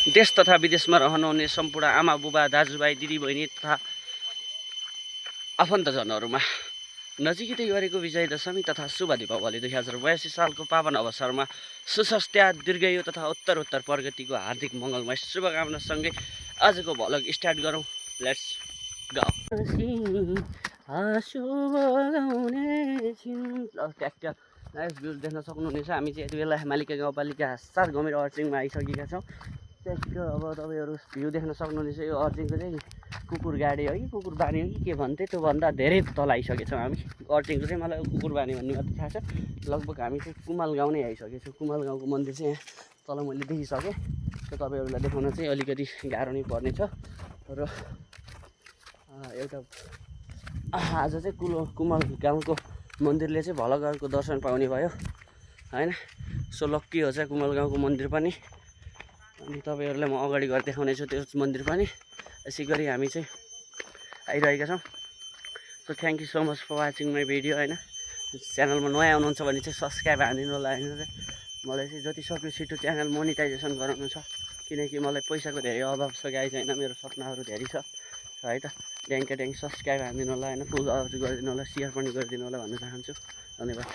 देश तथा विदेशमा रहनुहुने सम्पूर्ण आमा बुबा दाजुभाइ दिदीबहिनी तथा आफन्तजनहरूमा नजिकै गरेको विजय दशमी तथा शुभ दीपावली 2082 सालको पावन अवसरमा सुस्वास्थ्य दीर्घायु तथा उत्तरोत्तर प्रगतिको हार्दिक मङ्गलमय शुभकामनासँगै आजको भ्लग स्टार्ट गरौँ। Let's go. Tractor nice view देख्न सक्नुहुनेछ। हामी चाहिँ यति बेला मालिका गाउँपालिका 7 गमेर अर्चिङमा आइसकेका छौँ। त्यसको अब तपाईँहरू भ्यू देख्न सक्नुहुनेछ। यो अर्चिङको चाहिँ कुकुर गाडी हो कि कुकुर बानी हो कि के भन्थे, त्योभन्दा धेरै तल आइसकेछौँ हामी। अर्चिङको चाहिँ मलाई कुकुर बानी भन्ने मात्रै थाहा छ। लगभग हामी चाहिँ कुमाल गाउँ नै आइसकेछौँ। कुमाल गाउँको मन्दिर चाहिँ यहाँ तल मैले देखिसकेँ। त्यो तपाईँहरूलाई देखाउन चाहिँ अलिकति गाह्रो नै पर्नेछ। र एउटा आज चाहिँ कुमाल गाउँको मन्दिरले चाहिँ भलगरको दर्शन पाउने भयो होइन। सो लक्की हो चाहिँ कुमाल गाउँको मन्दिर पनि। अनि तपाईँहरूलाई म अगाडि गएर देखाउने छु त्यो मन्दिर पनि। यसै गरी हामी चाहिँ आइरहेका छौँ। So thank you so much for watching my video होइन। च्यानलमा नयाँ आउनुहुन्छ भने चाहिँ सब्सक्राइब हानिदिनु होला होइन। मलाई चाहिँ जति सक्यो छिटो च्यानल मोनिटाइजेसन गराउनु छ, किनकि मलाई पैसाको धेरै अभाव छ गाइज होइन। मेरो सपनाहरू धेरै छ है त। ड्याङ्क सब्सक्राइब हानिदिनु होला होइन। फुल आवाज गरिदिनु होला, सेयर पनि गरिदिनु होला भन्न चाहन्छु। धन्यवाद।